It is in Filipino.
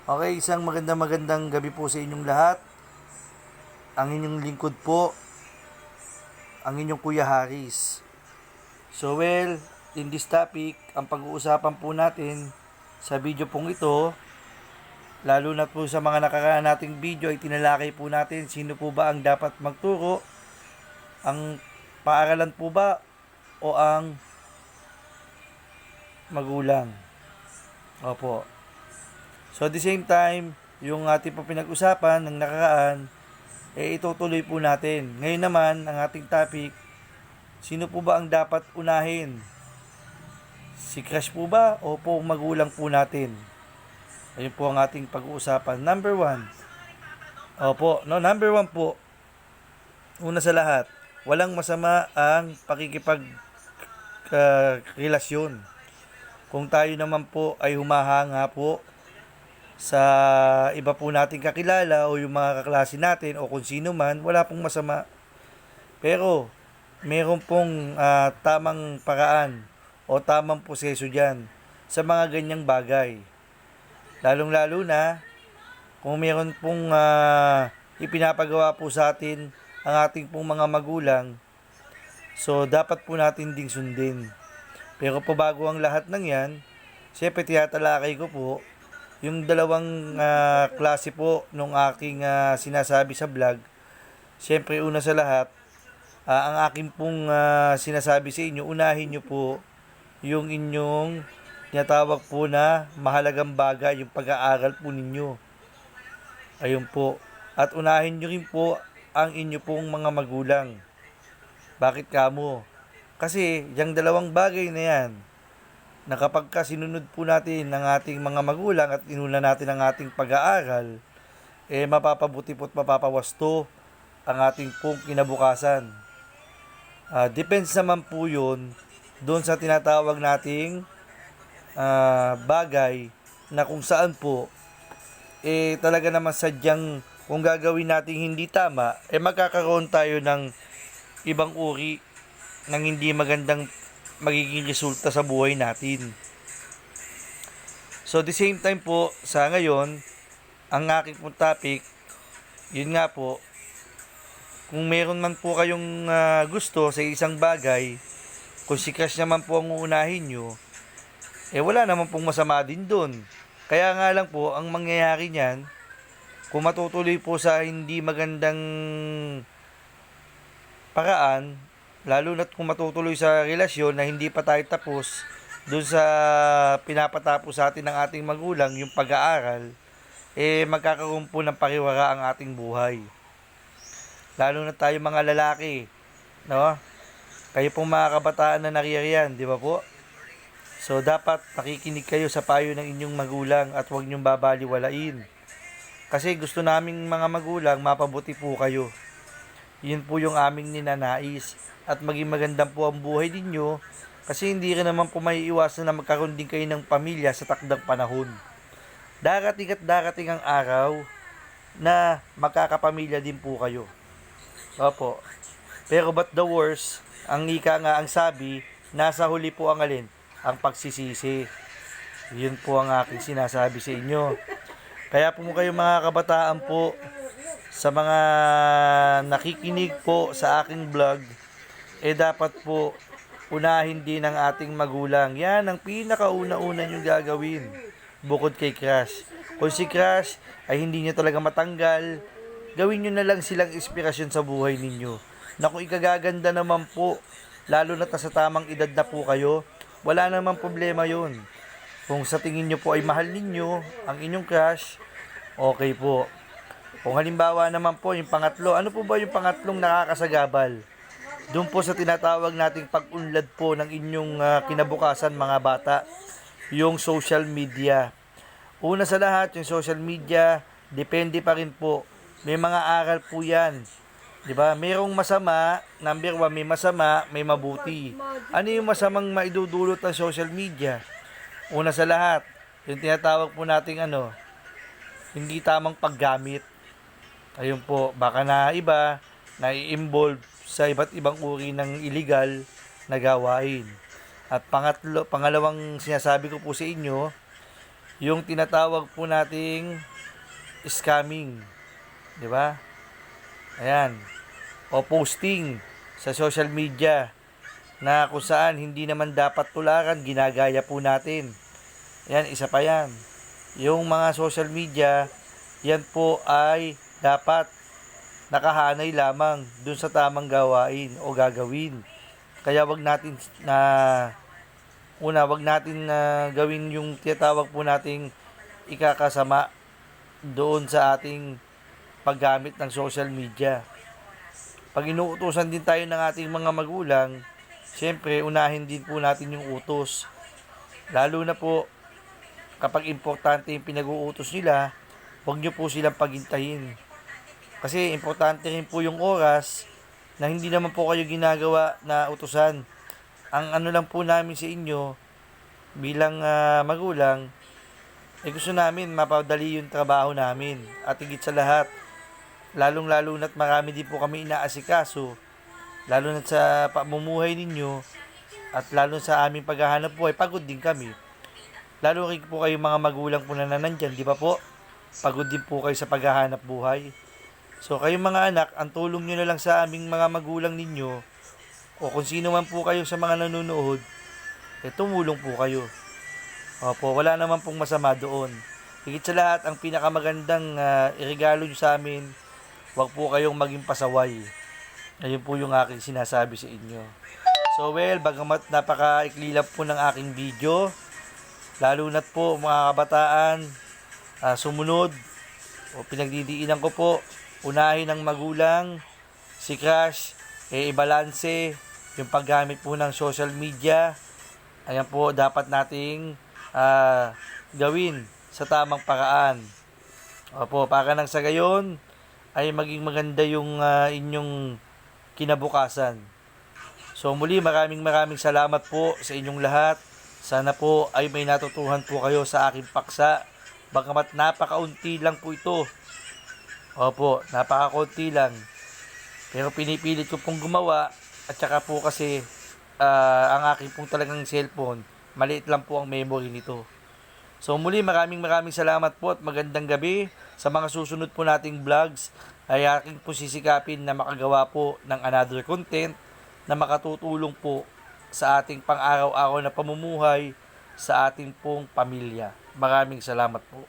Okay, isang magandang gabi po sa inyong lahat. Ang inyong lingkod po, ang inyong Kuya Haris. So in this topic, ang pag-uusapan po natin sa video pong ito, lalo na po sa mga nakaraan nating video, ay tinalakay po natin sino po ba ang dapat magturo, ang paaralan po ba o ang magulang. Opo. So at the same time, yung ating po pinag-usapan ng nakaraan, itutuloy po natin. Ngayon naman, ang ating topic, sino po ba ang dapat unahin? Si crush po ba o po magulang po natin? Ayun po ang ating pag-uusapan. Number 1. Number 1 po. Una sa lahat, walang masama ang relasyon. Kung tayo naman po ay humahanga po sa iba po nating kakilala o yung mga kaklase natin o kung sino man, wala pong masama. Pero meron pong tamang paraan o tamang proseso dyan sa mga ganyang bagay. Lalong-lalo na kung meron pong ipinapagawa po sa atin ang ating pong mga magulang, so dapat po natin ding sundin. Pero po bago ang lahat ng yan, siyempre tinatalakay ko po yung dalawang klase po nung aking sinasabi sa vlog. Siyempre una sa lahat, ang aking pong sinasabi sa inyo, unahin nyo po yung inyong tinatawag po na mahalagang bagay, yung pag-aaral po ninyo. Ayun po. At unahin nyo rin po ang inyo pong mga magulang. Bakit kamo? Kasi yung dalawang bagay na yan, na kapag sinunod po natin ng ating mga magulang at inuna natin ang ating pag-aaral, mapapabuti po at mapapawasto ang ating pong kinabukasan. Depends naman po yun doon sa tinatawag nating bagay na kung saan po talaga naman sadyang kung gagawin natin hindi tama, magkakaroon tayo ng ibang uri ng hindi magandang magiging resulta sa buhay natin. So, the same time po, sa ngayon, ang aking pong topic, yun nga po, kung meron man po kayong gusto sa isang bagay, kung si crush naman po ang uunahin nyo, wala naman pong masama din dun. Kaya nga lang po, ang mangyayari niyan, kung matutuloy po sa hindi magandang paraan, lalo na't kung matutuloy sa relasyon na hindi pa tayo tapos doon sa pinapatapos sa atin ng ating magulang, yung pag-aaral, magkakaroon po ng pariwara ang ating buhay. Lalo na tayo mga lalaki, no? Kayo pong mga kabataan na naririyan, di ba po? So dapat nakikinig kayo sa payo ng inyong magulang at huwag niyong babaliwalain. Kasi gusto naming mga magulang mapabuti po kayo. Yun po yung aming ninanais. At maging magandang po ang buhay ninyo kasi hindi rin naman po may iwasan na magkaroon din kayo ng pamilya sa takdang panahon. Darating at darating ang araw na magkakapamilya din po kayo. Opo. Pero but the worst, ang ika nga ang sabi, nasa huli po ang alin? Ang pagsisisi. Yun po ang aking sinasabi sa inyo. Kaya po kayo mga kabataan po, sa mga nakikinig po sa aking vlog, dapat po unahin din ang ating magulang. Yan ang pinakauna-una nyo gagawin bukod kay crush. Kung si crush ay hindi nyo talaga matanggal, gawin nyo na lang silang inspirasyon sa buhay ninyo. Na kung ikagaganda naman po, lalo na sa tamang edad na po kayo, wala namang problema yun. Kung sa tingin nyo po ay mahal ninyo ang inyong crush, okay po. Kung halimbawa naman po yung pangatlo, ano po ba yung pangatlong nakakasagabal? Doon po sa tinatawag nating pag-unlad po ng inyong kinabukasan mga bata, yung social media. Una sa lahat, yung social media, depende pa rin po. May mga aral po yan. Diba? Mayroong masama, number 1, may masama, may mabuti. Ano yung masamang maidudulot ng social media? Una sa lahat, yung tinatawag po nating hindi tamang paggamit. Ayun po, baka na iba, na-involve sa iba't ibang uri ng illegal na gawain. At pangalawang sinasabi ko po sa inyo, yung tinatawag po nating scamming, 'di ba? Ayan. O posting sa social media na kung saan hindi naman dapat tularan, ginagaya po natin. Ayan, isa pa yan. Yung mga social media, yan po ay dapat nakahanay lamang dun sa tamang gawain o gagawin. Kaya wag natin na gawin yung tinatawag po nating ikakasama doon sa ating paggamit ng social media. Pag inuutusan din tayo ng ating mga magulang, siyempre unahin din po natin yung utos. Lalo na po kapag importante yung pinag-uutos nila, huwag nyo po silang paghintahin. Kasi importante rin po yung oras na hindi naman po kayo ginagawa na utusan. Ang ano lang po namin sa inyo bilang magulang, gusto namin mapadali yung trabaho namin. At higit sa lahat, lalong-lalo na't marami din po kami inaasikaso, lalo na sa pamumuhay ninyo, at lalo sa aming paghahanap buhay, pagod din kami. Lalo rin po kayo mga magulang po na nandyan, di ba po? Pagod din po kayo sa paghahanap buhay. So kayong mga anak, ang tulong nyo na lang sa aming mga magulang ninyo, o kung sino man po kayo sa mga nanonood, tumulong po kayo. Opo, wala naman pong masama doon. Higit sa lahat, ang pinakamagandang iregalo nyo sa amin, huwag po kayong maging pasaway. Ayun po yung aking sinasabi sa inyo. So well, bagamat napaka-ikli lang po ng aking video, lalo na't po mga kabataan, sumunod, o pinagdidiinan ko po, unahin ng magulang, si Crush, ibalanse yung paggamit po ng social media. Ayan po, dapat nating gawin sa tamang paraan. Opo, para nang sa gayon ay maging maganda yung inyong kinabukasan. So muli, maraming salamat po sa inyong lahat. Sana po ay may natutuhan po kayo sa aking paksa. Bagamat napakaunti lang po ito. Opo, napakaunti lang. Pero pinipilit ko pong gumawa. At saka po kasi ang aking pong talagang cellphone, maliit lang po ang memory nito. So muli, maraming salamat po at magandang gabi. Sa mga susunod po nating vlogs ay aking po sisikapin na makagawa po ng another content na makatutulong po sa ating pang-araw-araw na pamumuhay sa ating pong pamilya. Maraming salamat po.